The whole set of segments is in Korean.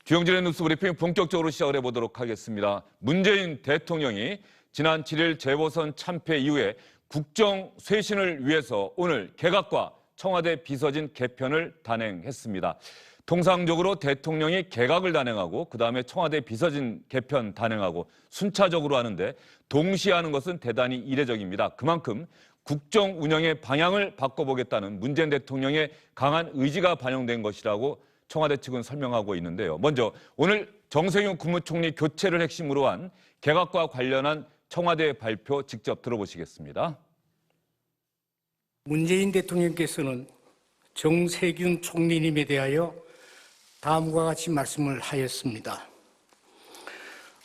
주영진의 뉴스 브리핑 본격적으로 시작을 해보도록 하겠습니다. 문재인 대통령이 지난 7일 재보선 참패 이후에 국정 쇄신을 위해서 오늘 개각과 청와대 비서진 개편을 단행했습니다. 통상적으로 대통령이 개각을 단행하고 그다음에 청와대 비서진 개편 단행하고 순차적으로 하는데 동시에 하는 것은 대단히 이례적입니다. 그만큼 국정 운영의 방향을 바꿔보겠다는 문재인 대통령의 강한 의지가 반영된 것이라고 청와대 측은 설명하고 있는데요. 먼저 오늘 정세균 국무총리 교체를 핵심으로 한 개각과 관련한 청와대 발표 직접 들어보시겠습니다. 문재인 대통령께서는 정세균 총리님에 대하여 다음과 같이 말씀을 하였습니다.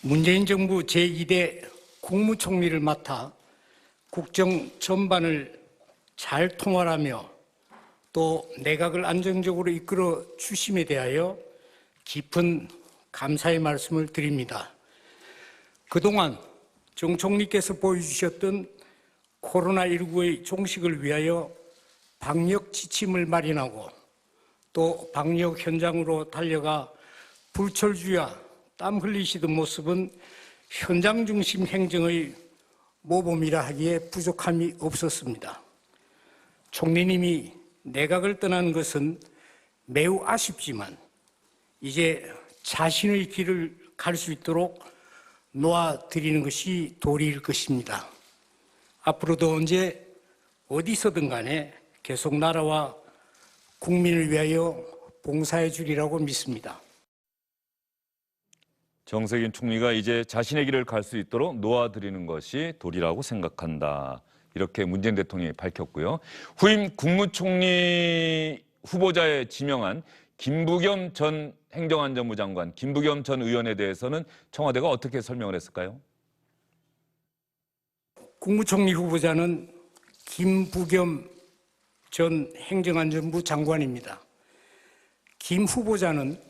문재인 정부 제2대 국무총리를 맡아 국정 전반을 잘 통할하며 또 내각을 안정적으로 이끌어 주심에 대하여 깊은 감사의 말씀을 드립니다. 그동안 정 총리께서 보여주셨던 코로나19의 종식을 위하여 방역 지침을 마련하고 또 방역 현장으로 달려가 불철주야 땀 흘리시던 모습은 현장 중심 행정의 모범이라 하기에 부족함이 없었습니다. 총리님이 내각을 떠나는 것은 매우 아쉽지만 이제 자신의 길을 갈 수 있도록 놓아드리는 것이 도리일 것입니다. 앞으로도 언제 어디서든 간에 계속 나라와 국민을 위하여 봉사해 주리라고 믿습니다. 정세균 총리가 이제 자신의 길을 갈 수 있도록 놓아드리는 것이 도리라고 생각한다. 이렇게 문재인 대통령이 밝혔고요. 후임 국무총리 후보자에 지명한 김부겸 전 행정안전부 장관, 김부겸 전 의원에 대해서는 청와대가 어떻게 설명을 했을까요? 국무총리 후보자는 김부겸 전 행정안전부 장관입니다. 김 후보자는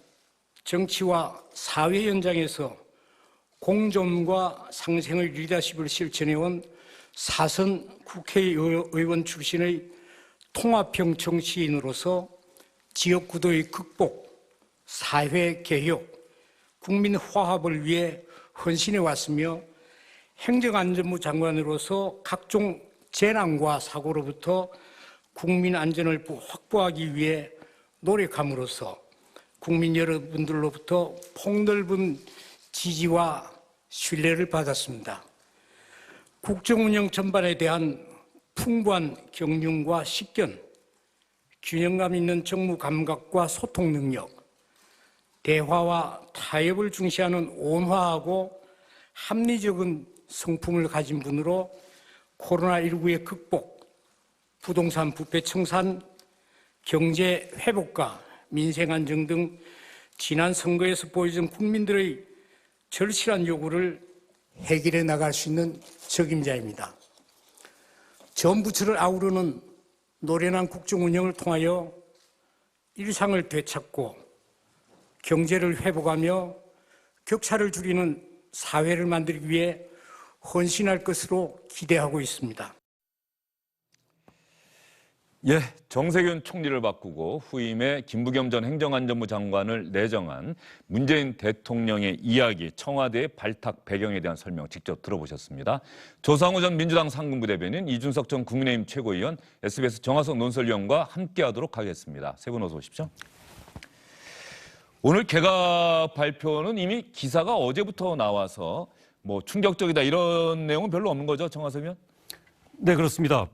정치와 사회 현장에서 공존과 상생의 리더십을 실천해온 사선 국회의원 출신의 통합형 정치인으로서 지역구도의 극복, 사회 개혁, 국민 화합을 위해 헌신해 왔으며 행정안전부 장관으로서 각종 재난과 사고로부터 국민 안전을 확보하기 위해 노력함으로써 국민 여러분들로부터 폭넓은 지지와 신뢰를 받았습니다. 국정운영 전반에 대한 풍부한 경륜과 식견, 균형감 있는 정무 감각과 소통 능력, 대화와 타협을 중시하는 온화하고 합리적인 성품을 가진 분으로 코로나19의 극복, 부동산 부패 청산, 경제 회복과 민생 안정 등 지난 선거에서 보여준 국민들의 절실한 요구를 해결해 나갈 수 있는 적임자입니다. 전 부처를 아우르는 노련한 국정 운영을 통하여 일상을 되찾고 경제를 회복하며 격차를 줄이는 사회를 만들기 위해 헌신할 것으로 기대하고 있습니다. 예, 정세균 총리를 바꾸고 후임에 김부겸 전 행정안전부 장관을 내정한 문재인 대통령의 이야기, 청와대의 발탁 배경에 대한 설명 직접 들어보셨습니다. 조상우 전 민주당 상근부 대변인, 이준석 전 국민의힘 최고위원, SBS 정화석 논설위원과 함께하도록 하겠습니다. 세 분 어서 오십시오. 오늘 개각 발표는 이미 기사가 어제부터 나와서 뭐 충격적이다 이런 내용은 별로 없는 거죠, 정화석 위원? 네, 그렇습니다.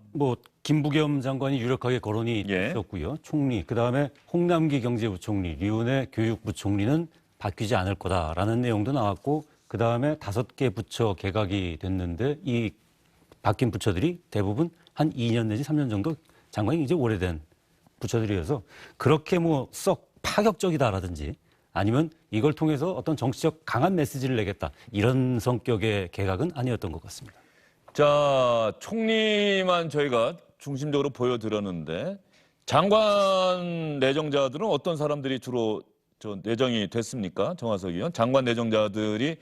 김부겸 장관이 유력하게 거론이 됐었고요. 총리, 그다음에 홍남기 경제부총리, 류은혜 교육부총리는 바뀌지 않을 거다라는 내용도 나왔고, 그다음에 5개 부처 개각이 됐는데 이 바뀐 부처들이 대부분 한 2년 내지 3년 정도 장관이 이제 오래된 부처들이어서 그렇게 썩 파격적이다라든지 아니면 이걸 통해서 어떤 정치적 강한 메시지를 내겠다 이런 성격의 개각은 아니었던 것 같습니다. 자, 총리만 저희가 중심적으로 보여드렸는데 장관 내정자들은 어떤 사람들이 주로 내정이 됐습니까? 정화석 의원. 장관 내정자들이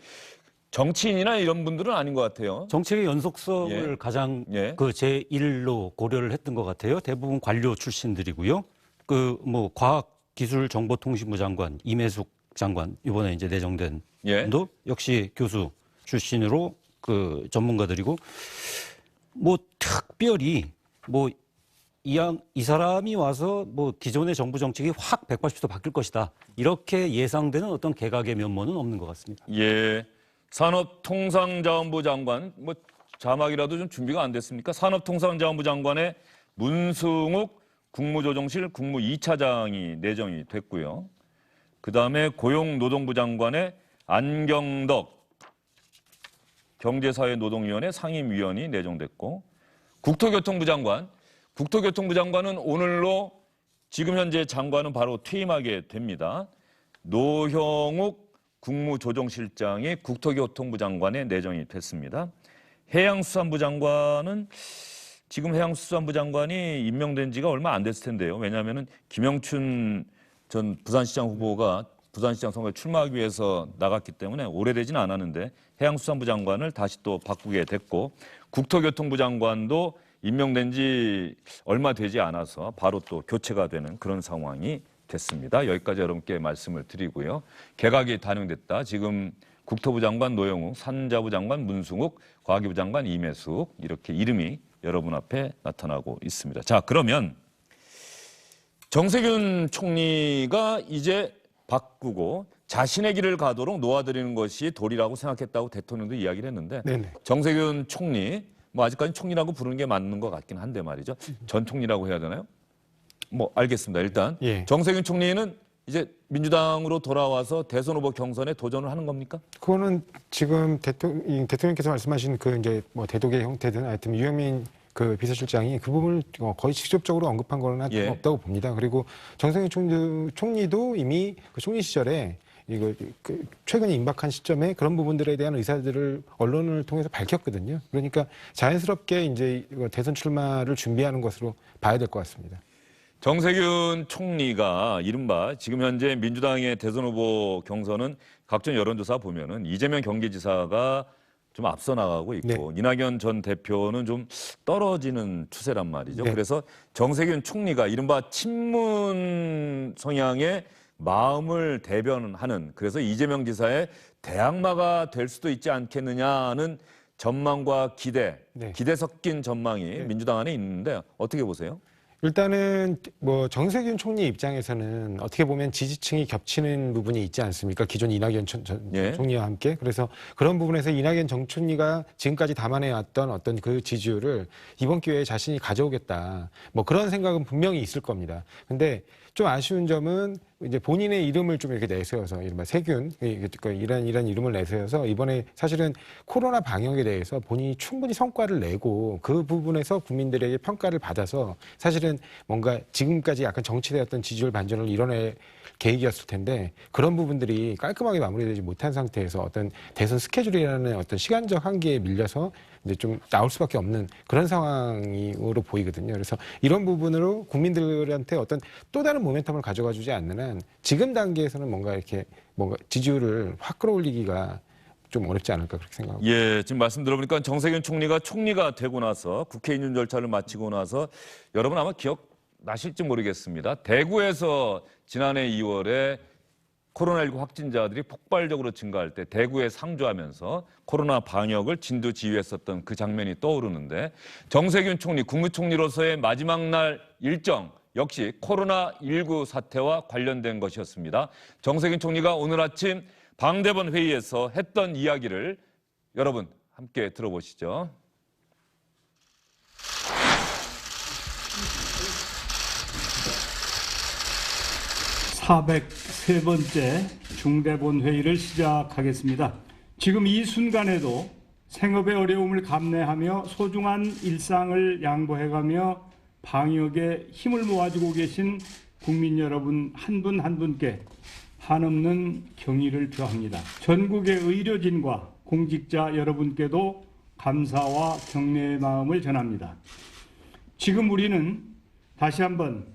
정치인이나 이런 분들은 아닌 것 같아요. 정책의 연속성을 가장 그 제1로 고려를 했던 것 같아요. 대부분 관료 출신들이고요. 과학기술정보통신부 장관 임혜숙 장관 이번에 이제 내정된 예. 분도 역시 교수 출신으로 그 전문가들이고 뭐 특별히 뭐 이 사람이 와서 뭐 기존의 정부 정책이 확 180도 바뀔 것이다 이렇게 예상되는 어떤 개각의 면모는 없는 것 같습니다. 예. 산업통상자원부 장관 뭐 자막이라도 좀 준비가 안 됐습니까? 산업통상자원부 장관의 문승욱 국무조정실 국무 2차장이 내정이 됐고요. 그다음에 고용노동부 장관의 안경덕 경제사회노동위원회 상임위원이 내정됐고 국토교통부 장관은 오늘로 지금 현재 장관은 바로 퇴임하게 됩니다. 노형욱 국무조정실장이 국토교통부 장관에 내정이 됐습니다. 해양수산부 장관은 지금 해양수산부 장관이 임명된 지가 얼마 안 됐을 텐데요. 왜냐하면 김영춘 전 부산시장 후보가 부산시장 선거에 출마하기 위해서 나갔기 때문에 오래되지는 않았는데 해양수산부 장관을 다시 또 바꾸게 됐고 국토교통부 장관도 임명된 지 얼마 되지 않아서 바로 또 교체가 되는 그런 상황이 됐습니다. 여기까지 여러분께 말씀을 드리고요. 개각이 단행됐다. 지금 국토부 장관 노영욱, 산자부 장관 문승욱, 과기부 장관 임혜숙 이렇게 이름이 여러분 앞에 나타나고 있습니다. 자, 그러면 정세균 총리가 이제 바꾸고 자신의 길을 가도록 놓아드리는 것이 도리라고 생각했다고 대통령도 이야기를 했는데 네네. 정세균 총리, 뭐 아직까지 총리라고 부르는 게 맞는 것 같긴 한데 말이죠. 전 총리라고 해야 되나요? 뭐 알겠습니다. 일단 예. 정세균 총리는 이제 민주당으로 돌아와서 대선 후보 경선에 도전을 하는 겁니까? 그거는 지금 대통령께서 말씀하신 그 이제 뭐 대독의 형태든 하여튼 유형민 그 비서실장이 그 부분을 거의 직접적으로 언급한 거는 예. 없다고 봅니다. 그리고 정세균 총리도 이미 그 총리 시절에 이거 그 최근에 임박한 시점에 그런 부분들에 대한 의사들을 언론을 통해서 밝혔거든요. 그러니까 자연스럽게 이제 이거 대선 출마를 준비하는 것으로 봐야 될 것 같습니다. 정세균 총리가 이른바 지금 현재 민주당의 대선 후보 경선은 각종 여론조사 보면은 이재명 경기지사가 좀 앞서 나가고 있고 이낙연 전 대표는 좀 떨어지는 추세란 말이죠. 네. 그래서 정세균 총리가 이른바 친문 성향의 마음을 대변하는 그래서 이재명 지사의 대항마가 될 수도 있지 않겠느냐는 전망과 기대 섞인 전망이 민주당 안에 있는데 어떻게 보세요? 일단은 뭐 정세균 총리 입장에서는 어떻게 보면 지지층이 겹치는 부분이 있지 않습니까? 기존 이낙연 총리와 함께. 그래서 그런 부분에서 이낙연 전 총리가 지금까지 담아내왔던 어떤 그 지지율을 이번 기회에 자신이 가져오겠다. 뭐 그런 생각은 분명히 있을 겁니다. 근데 좀 아쉬운 점은 이제 본인의 이름을 좀 이렇게 내세워서 이른바 세균 이런 이름을 내세워서 이번에 사실은 코로나 방역에 대해서 본인이 충분히 성과를 내고 그 부분에서 국민들에게 평가를 받아서 사실은 뭔가 지금까지 약간 정치되었던 지지율 반전을 이뤄낼 계획이었을 텐데 그런 부분들이 깔끔하게 마무리되지 못한 상태에서 어떤 대선 스케줄이라는 어떤 시간적 한계에 밀려서 이제 좀 나올 수밖에 없는 그런 상황으로 보이거든요. 그래서 이런 부분으로 국민들한테 어떤 또 다른 모멘텀을 가져가 주지 않는 한 지금 단계에서는 뭔가 이렇게 뭔가 지지율을 확 끌어올리기가 좀 어렵지 않을까 그렇게 생각합니다. 예, 지금 말씀 들어보니까 정세균 총리가 되고 나서 국회 인준 절차를 마치고 나서 여러분 아마 기억나실지 모르겠습니다. 대구에서 지난해 2월에 코로나19 확진자들이 폭발적으로 증가할 때 대구에 상주하면서 코로나 방역을 진두지휘했었던 그 장면이 떠오르는데 정세균 총리, 국무총리로서의 마지막 날 일정 역시 코로나19 사태와 관련된 것이었습니다. 정세균 총리가 오늘 아침 방대본 회의에서 했던 이야기를 여러분 함께 들어보시죠. 403번째 중대본 회의를 시작하겠습니다. 지금 이 순간에도 생업의 어려움을 감내하며 소중한 일상을 양보해가며 방역에 힘을 모아주고 계신 국민 여러분 한 분 한 분께 한없는 경의를 표합니다. 전국의 의료진과 공직자 여러분께도 감사와 격려의 마음을 전합니다. 지금 우리는 다시 한번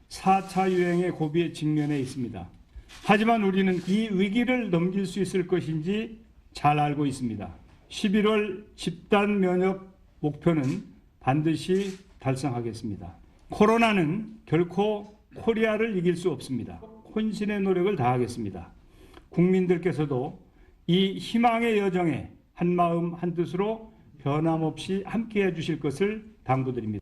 4차 유행의 고비에 직면해 있습니다. 하지만 우리는 이 위기를 넘길 수 있을 것인지 잘 알고 있습니다. 11월 집단 면역 목표는 반드시 달성하겠습니다. 코로나는 결코 코리아를 이길 수 없습니다. 혼신의 노력을 다하겠습니다. 국민들께서도 이 희망의 여정에 한마음 한뜻으로 변함없이 함께해 주실 것을 당부드립니다.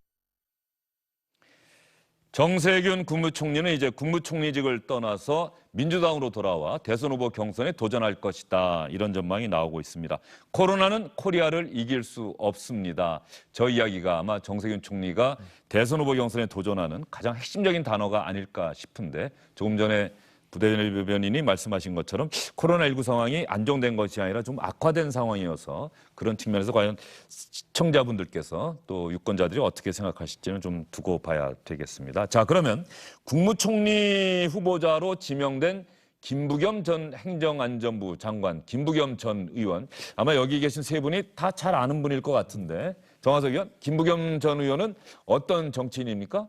정세균 국무총리는 이제 국무총리직을 떠나서 민주당으로 돌아와 대선 후보 경선에 도전할 것이다. 이런 전망이 나오고 있습니다. 코로나는 코리아를 이길 수 없습니다. 저 이야기가 아마 정세균 총리가 대선 후보 경선에 도전하는 가장 핵심적인 단어가 아닐까 싶은데 조금 전에 부대변인이 말씀하신 것처럼 코로나19 상황이 안정된 것이 아니라 좀 악화된 상황이어서 그런 측면에서 과연 시청자분들께서 또 유권자들이 어떻게 생각하실지는 좀 두고 봐야 되겠습니다. 자, 그러면 국무총리 후보자로 지명된 김부겸 전 행정안전부 장관, 김부겸 전 의원, 아마 여기 계신 세 분이 다 잘 아는 분일 것 같은데 정화석 의원, 김부겸 전 의원은 어떤 정치인입니까?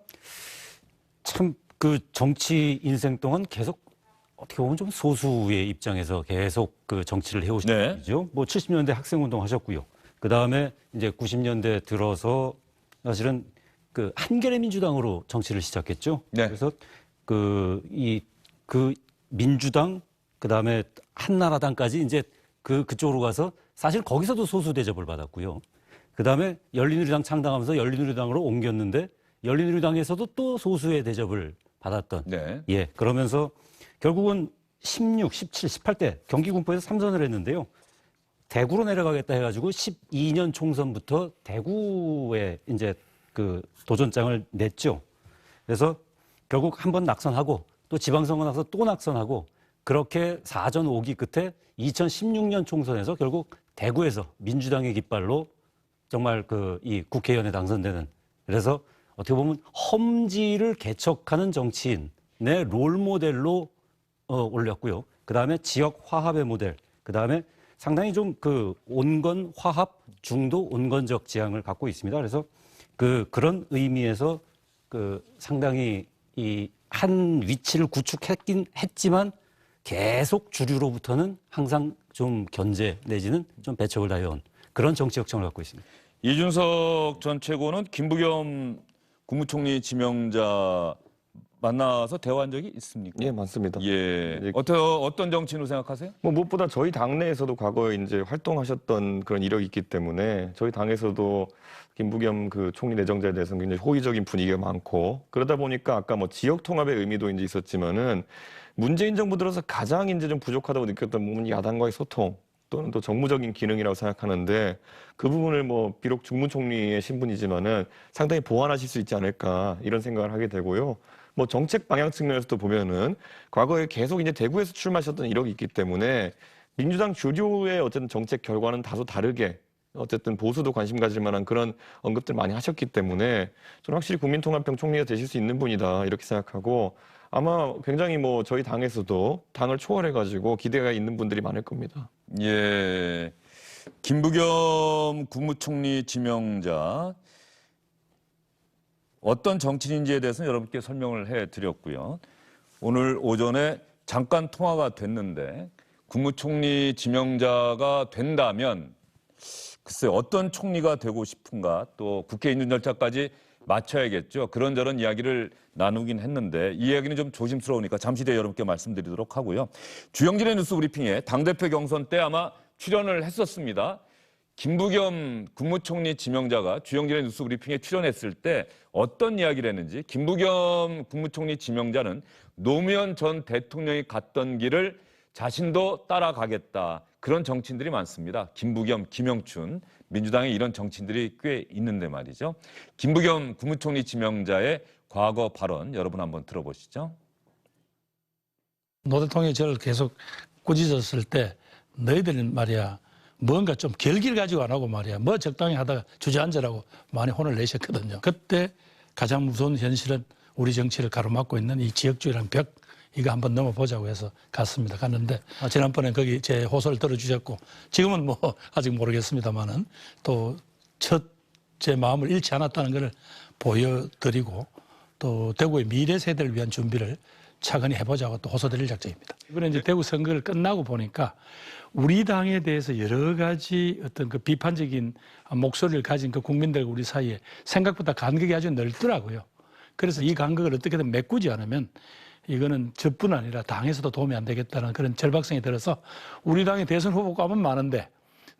참 그 정치 인생 동안 계속 어떻게 보면 좀 소수의 입장에서 계속 그 정치를 해오신 네. 분이죠. 뭐 70년대 학생운동 하셨고요. 그 다음에 이제 90년대 들어서 사실은 그 한겨레 민주당으로 정치를 시작했죠. 네. 그래서 그 민주당 그 다음에 한나라당까지 이제 그쪽으로 가서 사실 거기서도 소수 대접을 받았고요. 그 다음에 열린우리당 창당하면서 열린우리당으로 옮겼는데 열린우리당에서도 또 소수의 대접을 받았던. 네. 예, 그러면서 결국은 16, 17, 18대 경기군포에서 3선을 했는데요. 대구로 내려가겠다 해가지고 12년 총선부터 대구에 이제 그 도전장을 냈죠. 그래서 결국 한 번 낙선하고 또 지방선거 나서 또 낙선하고 그렇게 4전 5기 끝에 2016년 총선에서 결국 대구에서 민주당의 깃발로 정말 이 국회의원에 당선되는, 그래서 어떻게 보면 험지를 개척하는 정치인의 롤모델로 올렸고요. 그 다음에 지역 화합의 모델, 그 다음에 상당히 좀 온건 화합 중도 온건적 지향을 갖고 있습니다. 그래서 그런 의미에서 상당히 이 한 위치를 구축했긴 했지만 계속 주류로부터는 항상 좀 견제 내지는 좀 배척을 당해온 그런 정치 역청을 갖고 있습니다. 이준석 전 최고는 김부겸 국무총리 지명자 만나서 대화한 적이 있습니까? 예, 맞습니다. 예. 어떤 정치인으로 생각하세요? 뭐 무엇보다 저희 당내에서도 과거에 이제 활동하셨던 그런 이력이 있기 때문에 저희 당에서도 김부겸 총리 내정자에 대해서는 굉장히 호의적인 분위기가 많고, 그러다 보니까 아까 뭐 지역 통합의 의미도 이제 있었지만은 문재인 정부 들어서 가장 이제 좀 부족하다고 느꼈던 부분이 야당과의 소통 또는 또 정무적인 기능이라고 생각하는데, 그 부분을 뭐 비록 국무총리의 신분이지만은 상당히 보완하실 수 있지 않을까 이런 생각을 하게 되고요. 뭐 정책 방향 측면에서도 보면은 과거에 계속 이제 대구에서 출마하셨던 이력이 있기 때문에 민주당 주류의 어쨌든 정책 결과는 다소 다르게 어쨌든 보수도 관심 가질 만한 그런 언급들 많이 하셨기 때문에 저는 확실히 국민통합형 총리가 되실 수 있는 분이다 이렇게 생각하고, 아마 굉장히 뭐 저희 당에서도 당을 초월해가지고 기대가 있는 분들이 많을 겁니다. 예. 김부겸 국무총리 지명자 어떤 정치인인지에 대해서는 여러분께 설명을 해드렸고요. 오늘 오전에 잠깐 통화가 됐는데 국무총리 지명자가 된다면 글쎄 어떤 총리가 되고 싶은가, 또 국회 인준 절차까지 맞춰야겠죠. 그런저런 이야기를 나누긴 했는데 이 이야기는 좀 조심스러우니까 잠시 뒤에 여러분께 말씀드리도록 하고요. 주영진의 뉴스 브리핑에 당대표 경선 때 아마 출연을 했었습니다. 김부겸 국무총리 지명자가 주영진의 뉴스 브리핑에 출연했을 때 어떤 이야기를 했는지, 김부겸 국무총리 지명자는 노무현 전 대통령이 갔던 길을 자신도 따라가겠다. 그런 정치인들이 많습니다. 김부겸, 김영춘, 민주당에 이런 정치인들이 꽤 있는데 말이죠. 김부겸 국무총리 지명자의 과거 발언 여러분 한번 들어보시죠. 노 대통령이 저를 계속 꾸짖었을 때 너희들은 말이야 뭔가 좀 결기를 가지고 안 하고 말이야 뭐 적당히 하다가 주저앉으라고 많이 혼을 내셨거든요. 그때 가장 무서운 현실은 우리 정치를 가로막고 있는 이 지역주의라는 벽, 이거 한번 넘어보자고 해서 갔습니다. 갔는데 지난번에 거기 제 호소를 들어주셨고, 지금은 뭐 아직 모르겠습니다만은 또 제 마음을 잃지 않았다는 것을 보여드리고 또 대구의 미래 세대를 위한 준비를 차근히 해보자고 또 호소드릴 작정입니다. 이번에 이제 대구 선거를 끝나고 보니까 우리 당에 대해서 여러 가지 어떤 그 비판적인 목소리를 가진 그 국민들과 우리 사이에 생각보다 간극이 아주 넓더라고요. 그래서 이 간극을 어떻게든 메꾸지 않으면 이거는 저뿐 아니라 당에서도 도움이 안 되겠다는 그런 절박성이 들어서 우리 당의 대선 후보감은 많은데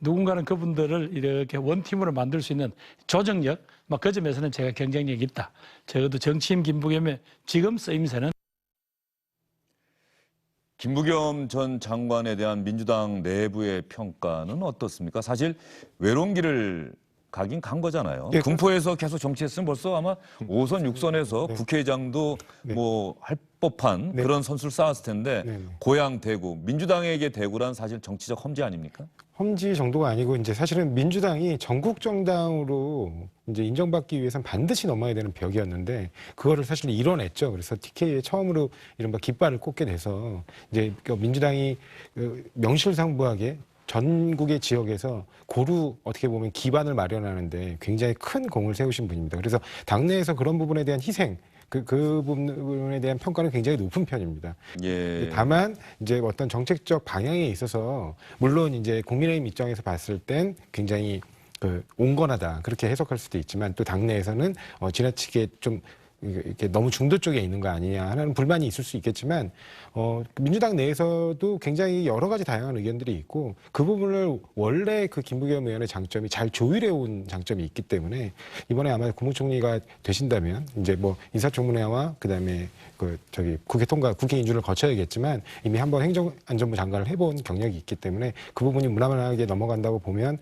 누군가는 그분들을 이렇게 원팀으로 만들 수 있는 조정력, 그 점에서는 제가 경쟁력이 있다. 적어도 정치인 김부겸의 지금 쓰임새는 김부겸 전 장관에 대한 민주당 내부의 평가는 어떻습니까? 사실 외로운 길을 가긴 간 거잖아요. 예, 군포에서 계속 정치했으면 벌써 아마 5선, 6선에서 국회의장도 뭐 할 법한 네. 그런 선수를 쌓았을 텐데 네. 고향 대구, 민주당에게 대구란 사실 정치적 험지 아닙니까? 험지 정도가 아니고 이제 사실은 민주당이 전국 정당으로 이제 인정받기 위해서는 반드시 넘어야 되는 벽이었는데 그거를 사실 이뤄냈죠. 그래서 TK에 처음으로 이른바 깃발을 꽂게 돼서 이제 민주당이 명실상부하게 전국의 지역에서 고루 어떻게 보면 기반을 마련하는데 굉장히 큰 공을 세우신 분입니다. 그래서 당내에서 그런 부분에 대한 희생, 그 부분에 대한 평가는 굉장히 높은 편입니다. 예. 다만 이제 어떤 정책적 방향에 있어서 물론 이제 국민의힘 입장에서 봤을 땐 굉장히 온건하다 그렇게 해석할 수도 있지만 또 당내에서는 지나치게 좀 이렇게 너무 중도 쪽에 있는 거 아니냐 하는 불만이 있을 수 있겠지만 민주당 내에서도 굉장히 여러 가지 다양한 의견들이 있고 그 부분을 원래 그 김부겸 의원의 장점이 잘 조율해 온 장점이 있기 때문에 이번에 아마 국무총리가 되신다면 이제 뭐 인사청문회와 그다음에 국회 인준을 거쳐야겠지만 이미 한번 행정안전부 장관을 해본 경력이 있기 때문에 그 부분이 무난하게 넘어간다고 보면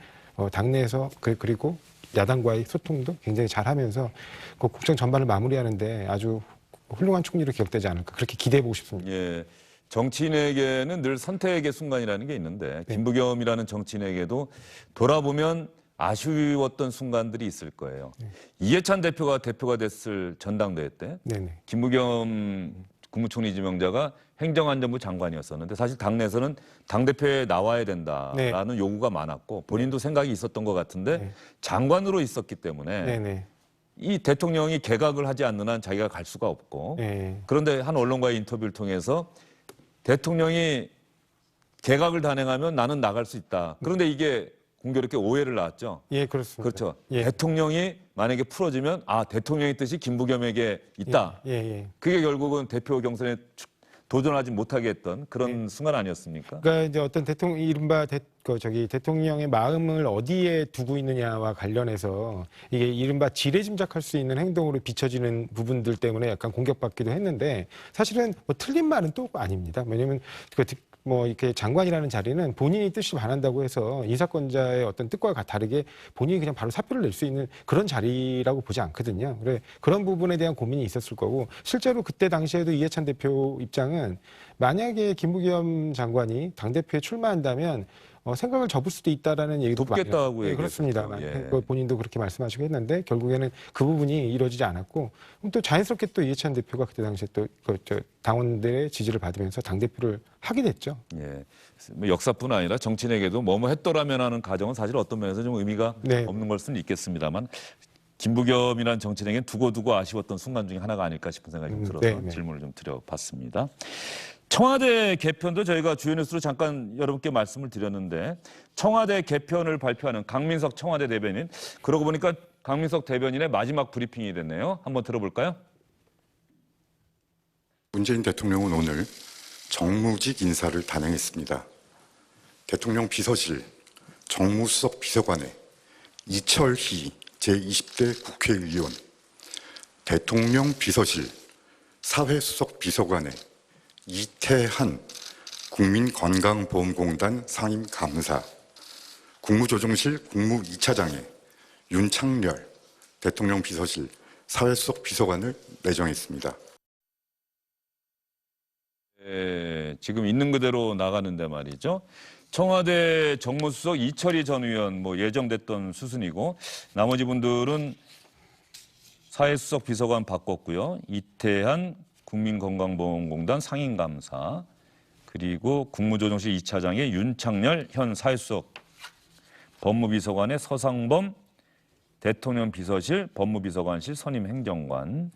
당내에서 그리고 야당과의 소통도 굉장히 잘하면서 그 국정 전반을 마무리하는데 아주 훌륭한 총리로 기억되지 않을까 그렇게 기대해보고 싶습니다. 예. 정치인에게는 늘 선택의 순간이라는 게 있는데 네. 김부겸이라는 정치인에게도 돌아보면 아쉬웠던 순간들이 있을 거예요. 이해찬 대표가 됐을 전당대회 때 네네. 김부겸 국무총리 지명자가 행정안전부 장관이었었는데 사실 당내에서는 당대표에 나와야 된다라는 요구가 많았고 본인도 생각이 있었던 것 같은데 장관으로 있었기 때문에 네네. 이 대통령이 개각을 하지 않는 한 자기가 갈 수가 없고 네. 그런데 한 언론과의 인터뷰를 통해서 대통령이 개각을 단행하면 나는 나갈 수 있다. 그런데 이게 공교롭게 오해를 낳았죠. 예, 그렇습니다. 그렇죠. 예. 대통령이 만약에 풀어주면 대통령의 뜻이 김부겸에게 있다. 예. 그게 결국은 대표 경선에 도전하지 못하게 했던 그런 순간 아니었습니까? 그러니까 이제 어떤 이른바 대통령의 마음을 어디에 두고 있느냐와 관련해서 이게 이른바 지레짐작할 수 있는 행동으로 비춰지는 부분들 때문에 약간 공격받기도 했는데 사실은 뭐 틀린 말은 또 아닙니다. 왜냐하면 이렇게 장관이라는 자리는 본인이 뜻이 반한다고 해서 인사권자의 어떤 뜻과 다르게 본인이 그냥 바로 사표를 낼 수 있는 그런 자리라고 보지 않거든요. 그런 부분에 대한 고민이 있었을 거고 실제로 그때 당시에도 이해찬 대표 입장은 만약에 김부겸 장관이 당대표에 출마한다면 생각을 접을 수도 있다라는 얘기도 돕겠다고 많이 그렇습니다. 본인도 그렇게 말씀하시고 했는데 결국에는 그 부분이 이루어지지 않았고 또 자연스럽게 또 이해찬 대표가 그때 당시에 또 당원들의 지지를 받으면서 당대표를 하게 됐죠. 예. 뭐 역사뿐 아니라 정치인에게도 뭐뭐 했더라면 하는 가정은 사실 어떤 면에서 좀 의미가 없는 걸 수는 있겠습니다만 김부겸이라는 정치인에게는 두고두고 아쉬웠던 순간 중에 하나가 아닐까 싶은 생각이 좀 들어서 질문을 좀 드려봤습니다. 청와대 개편도 저희가 주요 뉴스로 잠깐 여러분께 말씀을 드렸는데 청와대 개편을 발표하는 강민석 청와대 대변인, 그러고 보니까 강민석 대변인의 마지막 브리핑이 됐네요. 한번 들어볼까요? 문재인 대통령은 오늘 정무직 인사를 단행했습니다. 대통령 비서실 정무수석 비서관에 이철희 제20대 국회의원, 대통령 비서실 사회수석 비서관에 이태한 국민건강보험공단 상임감사, 국무조정실 국무 2차장에 윤창렬 대통령 비서실 사회수석 비서관을 내정했습니다. 지금 있는 그대로 나가는데 말이죠. 청와대 정무수석 이철희 전 의원 예정됐던 수순이고 나머지 분들은 사회수석 비서관 바꿨고요. 이태한 국민건강보험공단 상임감사, 그리고 국무조정실 2차장의 윤창렬 현 사회수석, 법무비서관의 서상범 대통령 비서실 법무비서관실 선임행정관,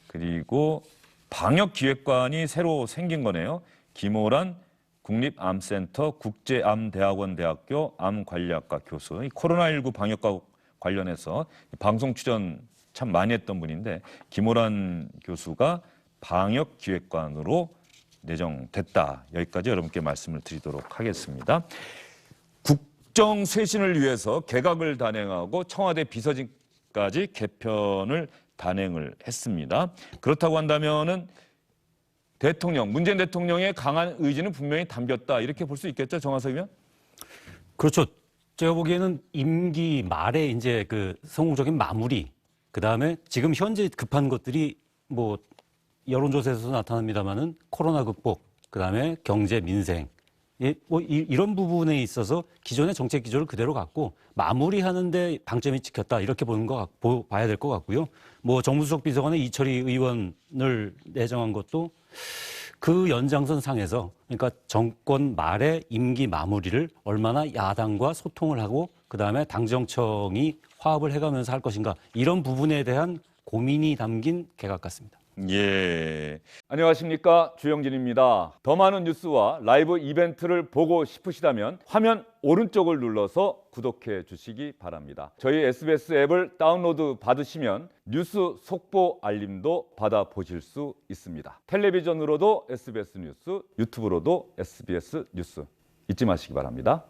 그리고 방역기획관이 새로 생긴 거네요. 김호란 국립암센터 국제암대학원 대학교 암관리학과 교수. 코로나19 방역과 관련해서 방송 출연 참 많이 했던 분인데 김호란 교수가 방역기획관으로 내정됐다. 여기까지 여러분께 말씀을 드리도록 하겠습니다. 국정 쇄신을 위해서 개각을 단행하고 청와대 비서진까지 개편을 단행을 했습니다. 그렇다고 한다면은 문재인 대통령의 강한 의지는 분명히 담겼다. 이렇게 볼 수 있겠죠, 정화석 의원? 그렇죠. 제가 보기에는 임기 말에 이제 그 성공적인 마무리, 그 다음에 지금 현재 급한 것들이 뭐 여론조사에서도 나타납니다만은 코로나 극복, 그 다음에 경제 민생, 이런 부분에 있어서 기존의 정책 기조를 그대로 갖고 마무리하는데 방점이 찍혔다 이렇게 봐야 될 것 같고요. 뭐 정무수석 비서관의 이철희 의원을 내정한 것도 그 연장선 상에서 그러니까 정권 말의 임기 마무리를 얼마나 야당과 소통을 하고 그다음에 당정청이 화합을 해가면서 할 것인가 이런 부분에 대한 고민이 담긴 개각 같습니다. 예. 안녕하십니까. 주영진입니다. 더 많은 뉴스와 라이브 이벤트를 보고 싶으시다면 화면 오른쪽을 눌러서 구독해 주시기 바랍니다. 저희 SBS 앱을 다운로드 받으시면 뉴스 속보 알림도 받아보실 수 있습니다. 텔레비전으로도 SBS 뉴스, 유튜브로도 SBS 뉴스 잊지 마시기 바랍니다.